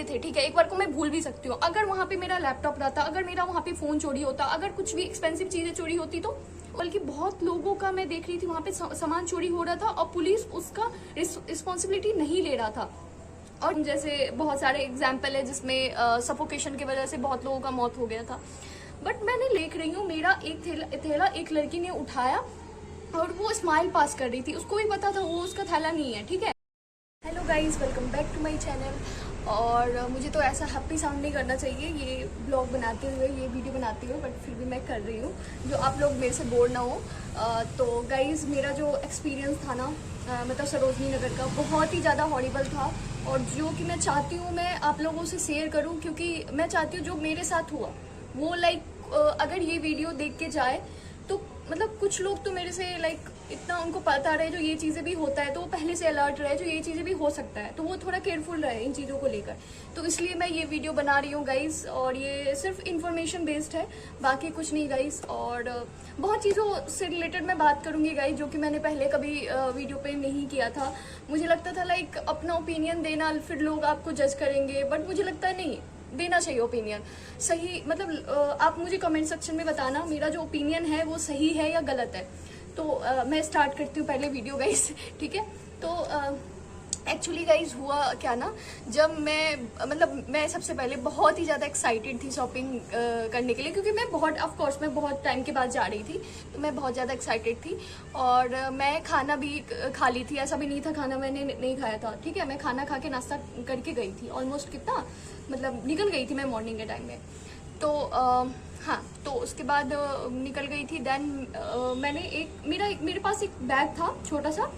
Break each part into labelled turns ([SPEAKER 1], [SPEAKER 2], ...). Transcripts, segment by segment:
[SPEAKER 1] थे, ठीक है, एक बार को मैं भूल भी सकती हूँ। अगर वहाँ पे मेरा लैपटॉप रहता, अगर मेरा वहाँ पे फोन चोरी होता, अगर कुछ भी एक्सपेंसिव चीजें चोरी होती, तो बल्कि बहुत लोगों का मैं देख रही थी वहाँ पे सामान चोरी हो रहा था और पुलिस उसका रिस्पॉन्सिबिलिटी नहीं ले रहा था। और जैसे बहुत सारे एग्जाम्पल है जिसमें सफोकेशन की वजह से बहुत लोगों का मौत हो गया था। बट मैंने देख रही हूँ मेरा एक थैला एक लड़की ने उठाया और वो स्माइल पास कर रही थी, उसको भी पता था वो उसका थैला नहीं है, ठीक है। Hello guys, welcome back to my channel. और मुझे तो ऐसा हैप्पी साउंड नहीं करना चाहिए ये ब्लॉग बनाते हुए, ये वीडियो बनाते हुए, बट फिर भी मैं कर रही हूँ, जो आप लोग मेरे से बोर ना हो। तो गाइज, मेरा जो एक्सपीरियंस था ना, मतलब सरोजनी नगर का, बहुत ही ज़्यादा हॉरिबल था। और जो कि मैं चाहती हूँ मैं आप लोगों से शेयर करूँ, क्योंकि मैं चाहती हूँ जो मेरे साथ हुआ वो अगर ये वीडियो देख के जाए तो मतलब कुछ लोग तो मेरे से इतना उनको पता रहे जो ये चीज़ें भी होता है, तो वो पहले से अलर्ट रहे जो ये चीज़ें भी हो सकता है, तो वो थोड़ा केयरफुल रहे इन चीज़ों को लेकर। तो इसलिए मैं ये वीडियो बना रही हूँ गाइस, और ये सिर्फ इन्फॉर्मेशन बेस्ड है, बाकी कुछ नहीं गाइस। और बहुत चीज़ों से रिलेटेड मैं बात करूँगी गाइस, जो कि मैंने पहले कभी वीडियो पे नहीं किया था। मुझे लगता था अपना ओपिनियन देना, फिर लोग आपको जज करेंगे, बट मुझे लगता है नहीं, देना चाहिए ओपिनियन सही। मतलब आप मुझे कमेंट सेक्शन में बताना मेरा जो ओपिनियन है वो सही है या गलत है। तो मैं स्टार्ट करती हूँ पहले वीडियो गाइस, ठीक है। तो एक्चुअली गाइज हुआ क्या ना, जब मैं सबसे पहले बहुत ही ज़्यादा एक्साइटेड थी शॉपिंग करने के लिए, क्योंकि मैं बहुत टाइम के बाद जा रही थी, तो मैं बहुत ज़्यादा एक्साइटेड थी। और मैं खाना भी खा ली थी, ऐसा भी नहीं था खाना मैंने नहीं खाया था, ठीक है। मैं खाना खा के नाश्ता करके गई थी, ऑलमोस्ट कितना मतलब निकल गई थी मैं मॉर्निंग के टाइम में। तो हाँ, तो उसके बाद निकल गई थी। देन मैंने मेरे पास एक बैग था, छोटा सा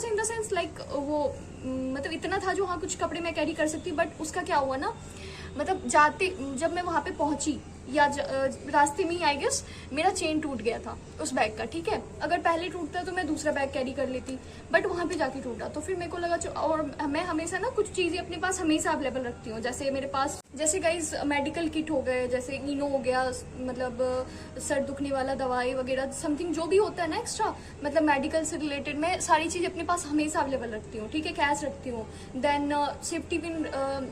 [SPEAKER 1] इन द सेंस वो मतलब इतना था जो हाँ कुछ कपड़े मैं कैरी कर सकती। बट उसका क्या हुआ ना, मतलब जब मैं वहाँ पे पहुंची या रास्ते में ही आई गेस मेरा चेन टूट गया था उस बैग का, ठीक है। अगर पहले टूटता तो मैं दूसरा बैग कैरी कर लेती, बट वहाँ पे जाके टूटा। तो फिर मेरे को लगा और मैं हमेशा ना कुछ चीज़ें अपने पास हमेशा अवेलेबल रखती हूँ। जैसे मेरे पास जैसे गाइस मेडिकल किट हो गए, जैसे इनो हो गया, मतलब सर दुखने वाला दवाई वगैरह समथिंग जो भी होता है ना एक्स्ट्रा, मतलब मेडिकल से रिलेटेड, मैं सारी चीज़ अपने पास हमेशा अवेलेबल रखती हूँ, ठीक है। कैश रखती हूँ, देन सेफ्टी पिन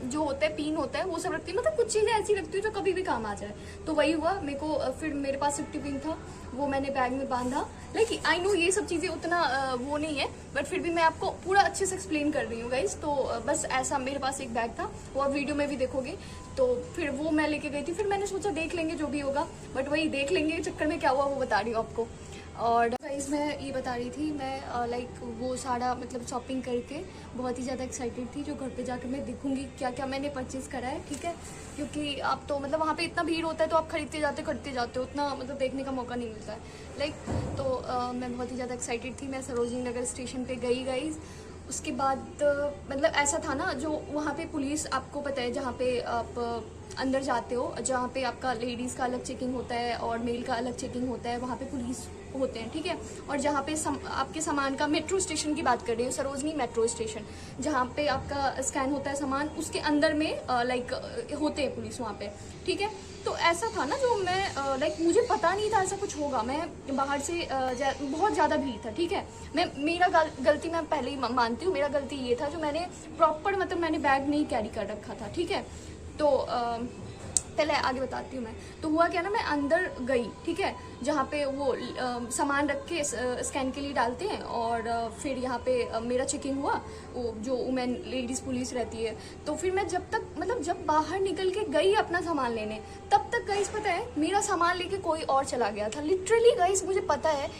[SPEAKER 1] जो होता है, पिन होता है, वो सब रखती हूँ। मतलब कुछ चीज़ें ऐसी रखती हूँ जो कभी भी काम आ जाए। तो वही हुआ मेरे को, फिर मेरे पास सेफ्टी पिन था, वो मैंने बैग में बांधा। आई नो ये सब चीज़ें उतना वो नहीं है, बट फिर भी मैं आपको पूरा अच्छे से एक्सप्लेन कर रही हूँ गाइस। तो बस ऐसा मेरे पास एक बैग था, वो आप वीडियो में भी देखोगे। तो फिर वो मैं लेके गई थी, फिर मैंने सोचा देख लेंगे जो भी होगा, बट वही देख लेंगे चक्कर में क्या हुआ वो बता रही हूँ आपको। और गाइस मैं ये बता रही थी, मैं वो सारा मतलब शॉपिंग करके बहुत ही ज़्यादा एक्साइटेड थी, जो घर पे जाकर मैं देखूंगी क्या क्या मैंने परचेज़ करा है, ठीक है। क्योंकि आप तो मतलब वहाँ पे इतना भीड़ होता है, तो आप खरीदते जाते हो, उतना मतलब देखने का मौका नहीं मिलता है। तो मैं बहुत ही ज़्यादा एक्साइटेड थी। मैं सरोजनी नगर स्टेशन पे गई गाइस। उसके बाद मतलब ऐसा था ना, जो वहाँ पे पुलिस, आपको पता है जहाँ पे आप अंदर जाते हो, जहाँ पे आपका लेडीज़ का अलग चेकिंग होता है और मेल का अलग चेकिंग होता है, वहाँ पे पुलिस होते हैं, ठीक है। और जहाँ पे आपके सामान का, मेट्रो स्टेशन की बात कर रही हूँ, सरोजनी मेट्रो स्टेशन, जहाँ पे आपका स्कैन होता है सामान, उसके अंदर में होते हैं पुलिस वहाँ पे, ठीक है। तो ऐसा था ना, जो मैं मुझे पता नहीं था ऐसा कुछ होगा। मैं बाहर से बहुत ज़्यादा भीड़ था, ठीक है। मेरा गलती मैं पहले ही मानती हूँ, मेरा गलती ये था जो मैंने प्रॉपर मतलब मैंने बैग नहीं कैरी कर रखा था, ठीक है। तो पहले आगे बताती हूँ मैं। तो हुआ क्या ना, मैं अंदर गई, ठीक है, जहाँ पे वो सामान रख के स्कैन के लिए डालते हैं, और फिर यहाँ पे मेरा चेकिंग हुआ, वो जो वुमेन लेडीज़ पुलिस रहती है। तो फिर मैं जब बाहर निकल के गई अपना सामान लेने, तब तक गाइस पता है मेरा सामान लेके कोई और चला गया था। लिटरली गाइस मुझे पता है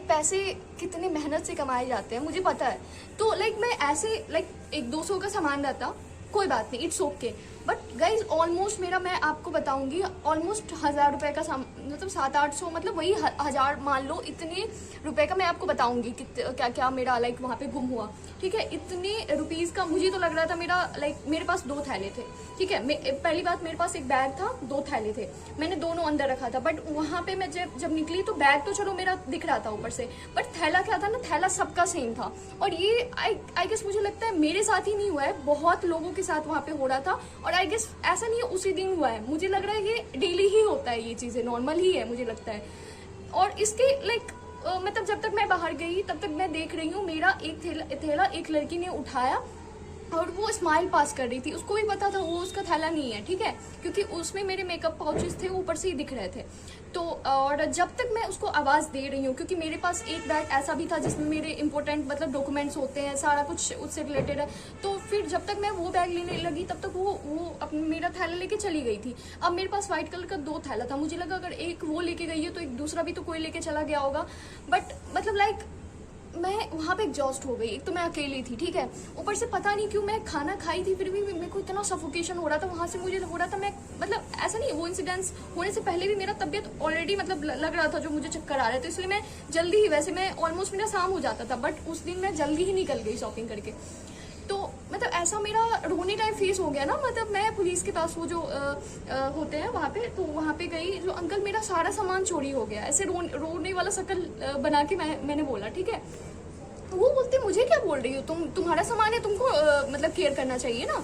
[SPEAKER 1] पैसे कितने मेहनत से कमाए जाते हैं, मुझे पता है। तो मैं ऐसे 100-200 का सामान रहता, कोई बात नहीं, it's okay. But guys almost मेरा, मैं आपको बताऊंगी, ऑलमोस्ट 1000 रुपये का मतलब 700-800, मतलब वही 1000 मान लो, इतने रुपए का मैं आपको बताऊंगी कि क्या क्या मेरा वहाँ पे गुम हुआ, ठीक है। इतने रुपीज़ का मुझे तो लग रहा था मेरा मेरे पास 2 थैले थे, ठीक है। पहली बात, मेरे पास एक बैग था, 2 थैले थे, मैंने दोनों अंदर रखा था। बट वहाँ पे मैं जब निकली तो बैग तो चलो मेरा दिख रहा था ऊपर से, बट थैला क्या था ना, थैला सबका सेम था। और ये आई गेस मुझे लगता है मेरे साथ ही नहीं हुआ है, बहुत लोगों के साथ वहाँ पे हो रहा था। और आई गेस ऐसा नहीं है उसी दिन हुआ है, मुझे लग रहा है ये डेली ही होता है, ये चीज़ें नॉर्मल ही है मुझे लगता है। और इसके मतलब जब तक मैं बाहर गई तब तक मैं देख रही हूँ मेरा एक थैला एक लड़की ने उठाया और वो स्माइल पास कर रही थी, उसको भी पता था वो उसका थैला नहीं है, ठीक है, क्योंकि उसमें मेरे मेकअप पाउचेस थे, वो ऊपर से ही दिख रहे थे। तो और जब तक मैं उसको आवाज़ दे रही हूँ, क्योंकि मेरे पास एक बैग ऐसा भी था जिसमें मेरे इंपॉर्टेंट मतलब डॉक्यूमेंट्स होते हैं, सारा कुछ उससे रिलेटेड है। तो फिर जब तक मैं वो बैग लेने लगी तब तक वो अपना मेरा थैला लेके चली गई थी। अब मेरे पास व्हाइट कलर का 2 थैला था, मुझे लगा अगर एक वो लेके गई है तो एक दूसरा भी तो कोई लेके चला गया होगा। बट मतलब लाइक मैं वहाँ पे एग्जॉस्ट हो गई, एक तो मैं अकेली थी, ठीक है, ऊपर से पता नहीं क्यों मैं खाना खाई थी फिर भी मेरे को इतना सफोकेशन हो रहा था, वहाँ से मुझे हो रहा था मैं मतलब ऐसा नहीं, वो इंसिडेंट्स होने से पहले भी मेरा तबीयत ऑलरेडी मतलब लग रहा था जो मुझे चक्कर आ रहे थे, इसलिए मैं जल्दी ही, वैसे मैं ऑलमोस्ट मेरा शाम हो जाता था, बट उस दिन मैं जल्दी ही निकल गई शॉपिंग करके। तो मतलब ऐसा मेरा रोने टाइम फेस हो गया ना, मतलब मैं पुलिस के पास वो जो होते हैं वहाँ पे, तो वहाँ पे गई, जो अंकल मेरा सारा सामान चोरी हो गया, ऐसे रोने वाला शक्ल बना के मैंने बोला, ठीक है। तो वो बोलते मुझे क्या बोल रही हो तुम, तुम्हारा सामान है, तुमको मतलब केयर करना चाहिए ना।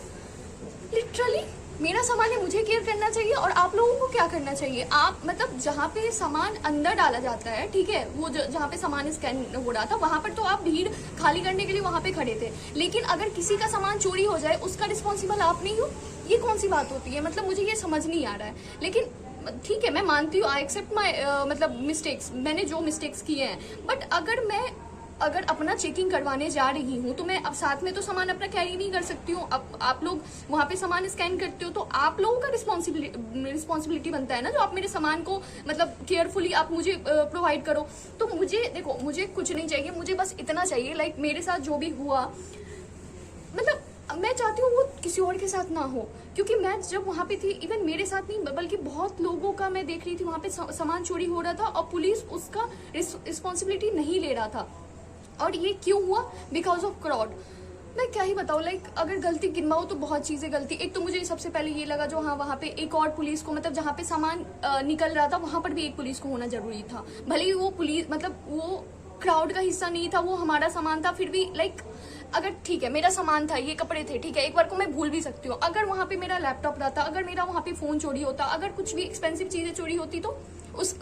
[SPEAKER 1] लिटरली मेरा सामान है, मुझे केयर करना चाहिए, और आप लोगों को क्या करना चाहिए। आप मतलब जहाँ पे सामान अंदर डाला जाता है, ठीक है, वो जहाँ पे सामान स्कैन हो रहा था वहां पर तो आप भीड़ खाली करने के लिए वहां पे खड़े थे, लेकिन अगर किसी का सामान चोरी हो जाए उसका रिस्पॉन्सिबल आप नहीं हो, ये कौन सी बात होती है। मतलब मुझे ये समझ नहीं आ रहा है। लेकिन ठीक है, मैं मानती हूँ, आई एक्सेप्ट माई मतलब मिस्टेक्स, मैंने जो मिस्टेक्स किए हैं, बट अगर अपना चेकिंग करवाने जा रही हूँ तो मैं अब साथ में तो सामान अपना कैरी नहीं कर सकती हूँ। अब आप लोग वहाँ पे सामान स्कैन करते हो तो आप लोगों का रिस्पॉन्सिबिलिटी बनता है ना, जो आप मेरे सामान को मतलब केयरफुली आप मुझे प्रोवाइड करो। तो मुझे देखो, मुझे कुछ नहीं चाहिए, मुझे बस इतना चाहिए, लाइक मेरे साथ जो भी हुआ, मतलब मैं चाहती हूँ वो किसी और के साथ ना हो, क्योंकि मैं जब वहाँ पे थी, इवन मेरे साथ नहीं बल्कि बहुत लोगों का मैं देख रही थी वहाँ पे सामान चोरी हो रहा था और पुलिस उसका रिस्पॉन्सिबिलिटी नहीं ले रहा था। और ये क्यों हुआ? Because of crowd. मैं क्या ही बताऊँ, लाइक अगर गलती गिनवाओ तो बहुत चीजें गलती। एक तो मुझे सबसे पहले ये लगा जो हाँ वहाँ पे एक और पुलिस को, मतलब जहाँ पे सामान निकल रहा था वहां पर भी एक पुलिस को होना जरूरी था, भले ही वो पुलिस मतलब वो क्राउड का हिस्सा नहीं था, वो हमारा सामान था, फिर भी लाइक अगर ठीक है मेरा सामान था, ये कपड़े थे, ठीक है, एक बार को मैं भूल भी सकती हूँ। अगर वहां पे मेरा लैपटॉप रहता, अगर मेरा वहां पे फोन चोरी होता, अगर कुछ भी एक्सपेंसिव चीजें चोरी होती तो उस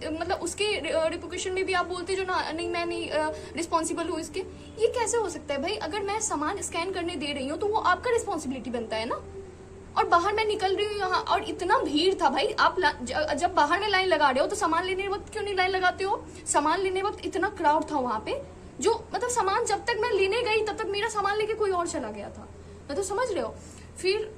[SPEAKER 1] मतलब उसके रिपोर्टेशन में भी आप बोलते जो ना, नहीं मैं नहीं रिस्पॉन्सिबल हूँ इसके। ये कैसे हो सकता है भाई? अगर मैं सामान स्कैन करने दे रही हूँ तो वो आपका रिस्पॉन्सिबिलिटी बनता है ना। और बाहर मैं निकल रही हूँ यहाँ और इतना भीड़ था भाई, आप जब बाहर में लाइन लगा रहे हो तो सामान लेने वक्त क्यों नहीं लाइन लगाते हो? सामान लेने वक्त इतना क्राउड था वहां पे, जो मतलब सामान जब तक मैं लेने गई तब तक मेरा सामान लेके कोई और चला गया था। मतलब समझ रहे हो? फिर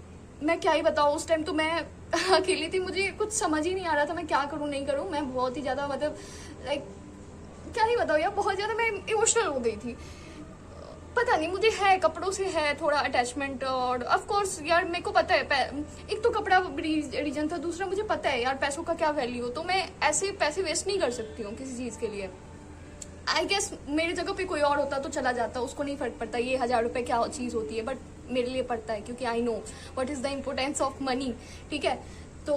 [SPEAKER 1] मैं क्या ही बताऊँ, उस टाइम तो मैं अकेली थी, मुझे कुछ समझ ही नहीं आ रहा था मैं क्या करूँ नहीं करूँ। मैं बहुत ही ज्यादा मतलब लाइक क्या ही बताऊँ यार, बहुत ज्यादा मैं इमोशनल हो गई थी। पता नहीं, मुझे है कपड़ों से है थोड़ा अटैचमेंट, और ऑफ कोर्स यार मेरे को पता है, एक तो कपड़ा रीजन था, दूसरा मुझे पता है यार पैसों का क्या वैल्यू हो, तो मैं ऐसे पैसे वेस्ट नहीं कर सकती हूँ किसी चीज के लिए। आई गेस मेरी जगह पे कोई और होता तो चला जाता, उसको नहीं फर्क पड़ता ये 1000 रुपए क्या चीज होती है, बट मेरे लिए पड़ता है क्योंकि I know what is the importance of money, ठीक है। तो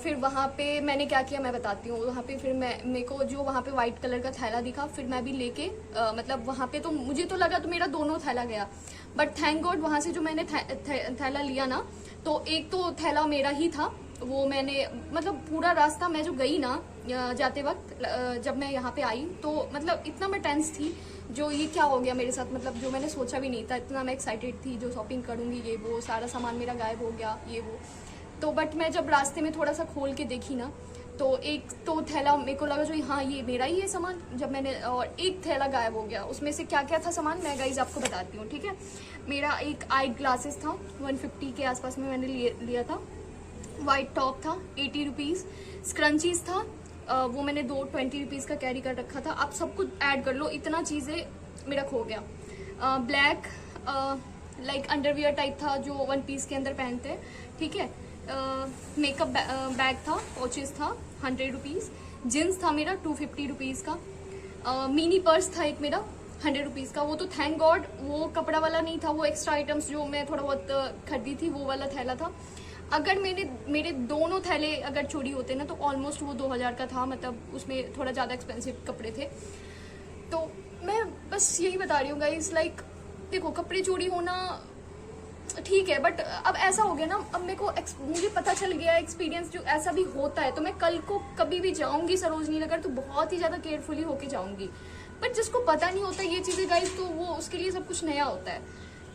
[SPEAKER 1] फिर वहाँ पे मैंने क्या किया मैं बताती हूँ। वहाँ पे फिर मेरे को जो वहाँ पे व्हाइट कलर का थैला दिखा, फिर मैं भी लेके मतलब वहाँ पे तो मुझे तो लगा तो मेरा दोनों थैला गया, बट थैंक गॉड वहाँ से जो मैंने थैला लिया ना, तो एक तो थैला मेरा ही था, वो मैंने मतलब पूरा रास्ता मैं जो गई ना जाते वक्त, जब मैं यहाँ पे आई तो मतलब इतना मैं टेंस थी, जो ये क्या हो गया मेरे साथ, मतलब जो मैंने सोचा भी नहीं था, इतना मैं एक्साइटेड थी जो शॉपिंग करूंगी ये वो, सारा सामान मेरा गायब हो गया ये वो। तो बट मैं जब रास्ते में थोड़ा सा खोल के देखी ना, तो एक तो थैला मेरे को लगा जो हाँ ये मेरा ही है सामान, जब मैंने, और एक थैला गायब हो गया। उसमें से क्या क्या था सामान मैं गाइज आपको बताती हूँ, ठीक है। मेरा एक आई ग्लासेस था 150 के आसपास में मैंने लिया था, वाइट टॉप था 80 रुपीज़, स्क्रंचीज था वो मैंने 20 रुपीज़ का कैरी कर रखा था। आप सब कुछ ऐड कर लो, इतना चीज़ें मेरा खो गया। ब्लैक लाइक अंडरवियर टाइप था जो 1 पीस के अंदर पहनते हैं, ठीक है। मेकअप बैग था, पॉचेस था 100 रुपीज़, जींस था मेरा 250 रुपीज़ का, मिनी पर्स था एक मेरा 100 रुपीज़ का। वो तो थैंक गॉड वो कपड़ा वाला नहीं था, वो एक्स्ट्रा आइटम्स जो मैं थोड़ा बहुत खरीदी थी वो वाला थैला था। अगर मेरे दोनों थैले अगर चोरी होते ना तो ऑलमोस्ट वो 2000 का था, मतलब उसमें थोड़ा ज़्यादा एक्सपेंसिव कपड़े थे। तो मैं बस यही बता रही हूँ गाइस, लाइक देखो कपड़े चोरी होना ठीक है, बट अब ऐसा हो गया ना, अब मुझे पता चल गया एक्सपीरियंस जो ऐसा भी होता है, तो मैं कल को कभी भी जाऊंगी सरोजनी नगर तो बहुत ही ज़्यादा केयरफुली होके जाऊंगी। बट जिसको पता नहीं होता ये चीज़ें गाइस, तो वो उसके लिए सब कुछ नया होता है।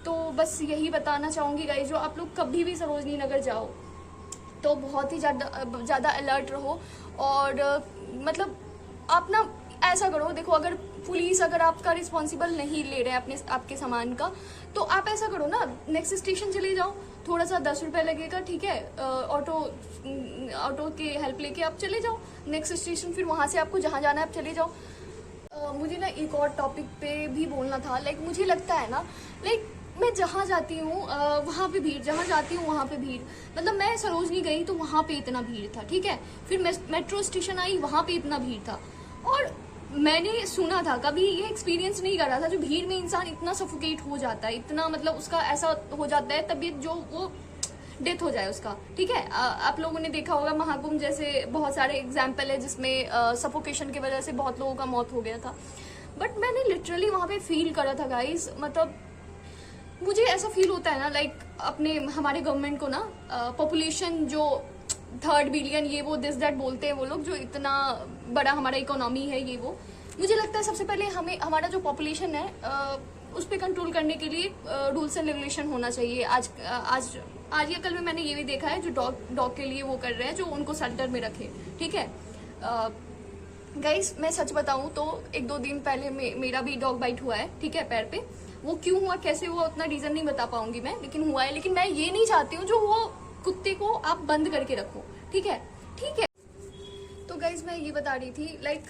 [SPEAKER 1] तो बस यही बताना चाहूँगी गाइस, जो आप लोग कभी भी सरोजनी नगर जाओ तो बहुत ही ज़्यादा अलर्ट रहो। और मतलब आप ना ऐसा करो, देखो अगर पुलिस अगर आपका रिस्पॉन्सिबल नहीं ले रहे हैं अपने आपके सामान का, तो आप ऐसा करो ना, नेक्स्ट स्टेशन चले जाओ, थोड़ा सा 10 रुपये लगेगा, ठीक है, ऑटो के हेल्प लेके आप चले जाओ नेक्स्ट स्टेशन, फिर वहाँ से आपको जहाँ जाना है आप चले जाओ। मुझे ना एक और टॉपिक पे भी बोलना था। लाइक मुझे लगता है ना, लाइक मैं जहाँ जाती हूँ वहाँ पे भीड़, जहाँ जाती हूँ वहाँ पे भीड़। मतलब मैं सरोजनी गई तो वहाँ पे इतना भीड़ था, ठीक है, फिर मैं मेट्रो स्टेशन आई वहाँ पे इतना भीड़ था। और मैंने सुना था, कभी ये एक्सपीरियंस नहीं करा था, जो भीड़ में इंसान इतना सफोकेट हो जाता है, इतना मतलब उसका ऐसा हो जाता है तबीयत, जो वो डेथ हो जाए उसका, ठीक है। आप लोगों ने देखा होगा महाकुंभ जैसे बहुत सारे एग्जाम्पल है जिसमें सफोकेशन की वजह से बहुत लोगों का मौत हो गया था। बट मैंने लिटरली वहाँ पे फील करा था गाइस, मतलब मुझे ऐसा फील होता है ना, लाइक अपने हमारे गवर्नमेंट को ना पॉपुलेशन जो 3 बिलियन ये वो दिस दैट बोलते हैं वो लोग, जो इतना बड़ा हमारा इकोनॉमी है ये वो, मुझे लगता है सबसे पहले हमें हमारा जो पॉपुलेशन है उस पर कंट्रोल करने के लिए रूल्स एंड रेगुलेशन होना चाहिए। आज या कल में मैंने ये भी देखा है, जो डॉग के लिए वो कर रहे हैं, जो उनको सेल्टर में रखे, ठीक है। गाइस मैं सच बताऊं तो 1-2 दिन पहले मेरा भी डॉग बाइट हुआ है, ठीक है, पैर पे। वो क्यों हुआ, कैसे हुआ, उतना रीजन नहीं बता पाऊंगी मैं, लेकिन हुआ है। लेकिन मैं ये नहीं चाहती हूँ जो वो कुत्ते को आप बंद करके रखो, ठीक है, ठीक है। तो गाइज मैं ये बता रही थी, लाइक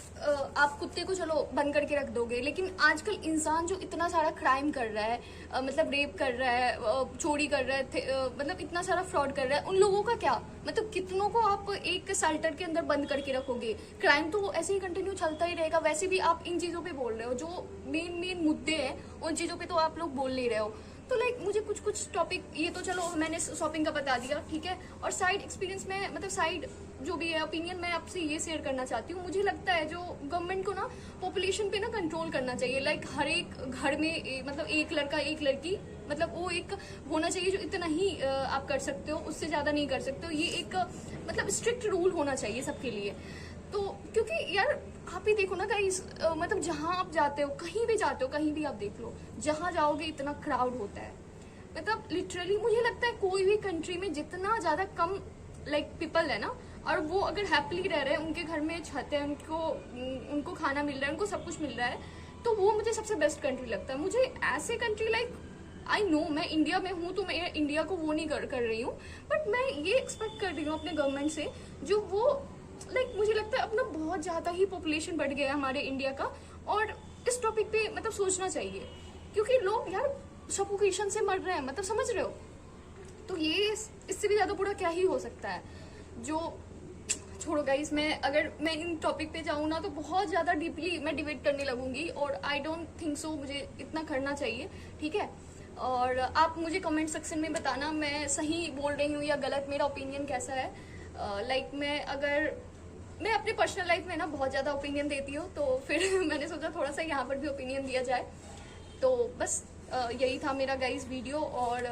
[SPEAKER 1] आप कुत्ते को चलो बंद करके रख दोगे, लेकिन आजकल इंसान जो इतना सारा क्राइम कर रहा है, मतलब रेप कर रहा है, चोरी कर रहा है, मतलब इतना सारा फ्रॉड कर रहा है, उन लोगों का क्या, मतलब कितनों को आप एक शेल्टर के अंदर बंद करके रखोगे। क्राइम तो ऐसे ही कंटिन्यू चलता ही रहेगा। वैसे भी आप इन चीजों पे बोल रहे हो, जो मेन मुद्दे हैं उन चीजों पे तो आप लोग बोल नहीं रहे हो। तो लाइक मुझे कुछ टॉपिक, ये तो चलो मैंने शॉपिंग का बता दिया, ठीक है, और साइड एक्सपीरियंस में, मतलब साइड जो भी है ओपिनियन मैं आपसे ये शेयर करना चाहती हूँ। मुझे लगता है जो गवर्नमेंट को ना पॉपुलेशन पे ना कंट्रोल करना चाहिए। लाइक हर एक घर में मतलब एक लड़का एक लड़की, मतलब वो एक होना चाहिए, जो इतना ही आप कर सकते हो, उससे ज्यादा नहीं कर सकते हो। ये एक मतलब स्ट्रिक्ट रूल होना चाहिए सबके लिए। तो क्योंकि यार आप ही देखो ना गाइस, मतलब जहां आप जाते हो, कहीं भी जाते हो, कहीं भी आप देख लो, जहां जाओगे इतना क्राउड होता है। मतलब लिटरली मुझे लगता है कोई भी कंट्री में जितना ज्यादा कम लाइक पीपल है ना, और वो अगर हैप्पीली रह रहे हैं, उनके घर में छत है, उनको खाना मिल रहा है, उनको सब कुछ मिल रहा है, तो वो मुझे सबसे बेस्ट कंट्री लगता है। मुझे ऐसे कंट्री लाइक, आई नो मैं इंडिया में हूँ तो मैं इंडिया को वो नहीं कर रही हूँ, बट मैं ये एक्सपेक्ट कर रही हूँ अपने गवर्नमेंट से, जो वो लाइक मुझे लगता है अपना बहुत ज्यादा ही पॉपुलेशन बढ़ गया है हमारे इंडिया का, और इस टॉपिक पे मतलब सोचना चाहिए, क्योंकि लोग यार सफोकेशन से मर रहे हैं, मतलब समझ रहे हो। तो ये इससे भी ज्यादा बुरा क्या ही हो सकता है। जो छोड़ो गाइस, मैं इन टॉपिक पे जाऊँ ना तो बहुत ज्यादा डीपली मैं डिबेट करने लगूंगी, और आई डोंट थिंक सो मुझे इतना करना चाहिए, ठीक है। और आप मुझे कमेंट सेक्शन में बताना मैं सही बोल रही हूँ या गलत, मेरा ओपिनियन कैसा है। लाइक मैं अपने पर्सनल लाइफ में ना बहुत ज्यादा ओपिनियन देती हूँ, तो फिर मैंने सोचा थोड़ा सा यहाँ पर भी ओपिनियन दिया जाए। तो बस यही था मेरा गाइस वीडियो, और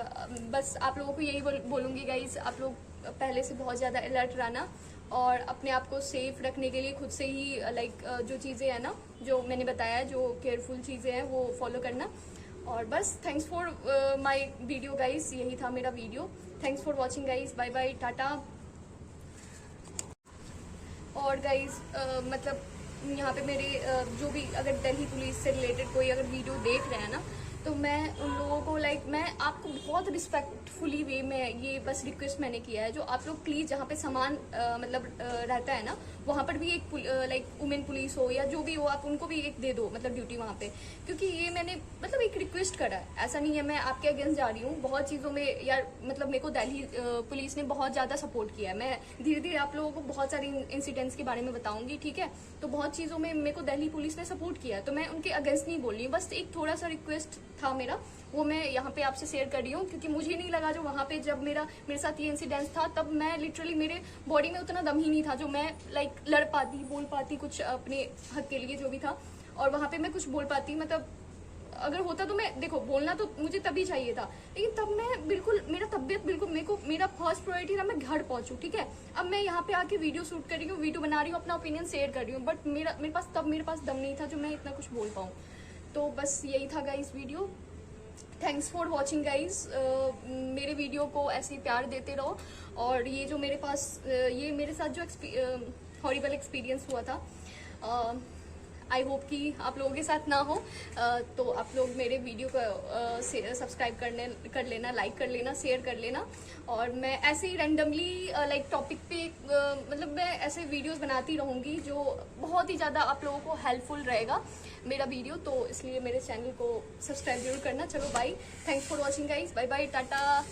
[SPEAKER 1] बस आप लोगों को यही बोलूँगी गाइस, आप लोग पहले से बहुत ज़्यादा अलर्ट रहना, और अपने आप को सेफ रखने के लिए खुद से ही लाइक जो चीज़ें हैं ना, जो मैंने बताया, जो केयरफुल चीज़ें हैं वो फॉलो करना। और बस thanks for my video guys, यही था मेरा video. Thanks for watching guys, bye bye, tata. और गाइस मतलब यहाँ पे मेरे जो भी अगर दिल्ली पुलिस से रिलेटेड कोई अगर वीडियो देख रहे हैं ना, तो मैं उन लोगों को लाइक मैं आपको बहुत रिस्पेक्टफुली वे में ये बस रिक्वेस्ट मैंने किया है, जो आप लोग प्लीज़ जहाँ पे सामान मतलब रहता है ना, वहाँ पर भी एक लाइक वुमेन पुलिस हो या जो भी हो, आप उनको भी एक दे दो मतलब ड्यूटी वहाँ पे, क्योंकि ये मैंने मतलब एक रिक्वेस्ट करा है। ऐसा नहीं है मैं आपके अगेंस्ट जा रही हूँ, बहुत चीज़ों में यार मतलब मेरे को दिल्ली पुलिस ने बहुत ज़्यादा सपोर्ट किया है। मैं धीरे धीरे आप लोगों को बहुत सारे इंसिडेंट्स के बारे में बताऊंगी, ठीक है। तो बहुत चीज़ों में मेरे को दिल्ली पुलिस ने सपोर्ट किया है, तो मैं उनके अगेंस्ट नहीं बोल रही हूँ, बस एक थोड़ा सा रिक्वेस्ट था मेरा, वो मैं यहाँ पे आपसे शेयर कर रही हूँ। क्योंकि मुझे नहीं लगा जो वहाँ पे जब मेरे साथ ये इंसिडेंट था, तब मैं लिटरली मेरे बॉडी में उतना दम ही नहीं था जो मैं लाइक लड़ पाती, बोल पाती कुछ अपने हक के लिए जो भी था, और वहाँ पे मैं कुछ बोल पाती। मतलब अगर होता तो मैं, देखो बोलना तो मुझे तभी चाहिए था, लेकिन तब मैं बिल्कुल, मेरा तबियत बिल्कुल, मेरा फर्स्ट प्रायोरिटी था मैं घर पहुंचूं, ठीक है। अब मैं यहाँ पे आके वीडियो शूट कर रही हूँ, वीडियो बना रही हूँ, अपना ओपिनियन शेयर कर रही हूँ, बट मेरे पास दम नहीं था जो मैं इतना कुछ बोल पाऊँ। तो बस यही था guys video. Thanks for watching guys. मेरे वीडियो को ऐसे ही प्यार देते रहो। और ये जो मेरे पास ये मेरे साथ जो हॉरिबल एक्सपीरियंस हुआ था, आई होप कि आप लोगों के साथ ना हो। तो आप लोग मेरे वीडियो को सब्सक्राइब कर लेना, लाइक कर लेना, शेयर कर लेना। और मैं ऐसे ही रैंडमली लाइक टॉपिक पे मतलब मैं ऐसे वीडियोस बनाती रहूँगी जो बहुत ही ज़्यादा आप लोगों को हेल्पफुल रहेगा मेरा वीडियो। तो इसलिए मेरे चैनल को सब्सक्राइब जरूर करना। चलो bye, thanks for watching guys, bye bye, Tata.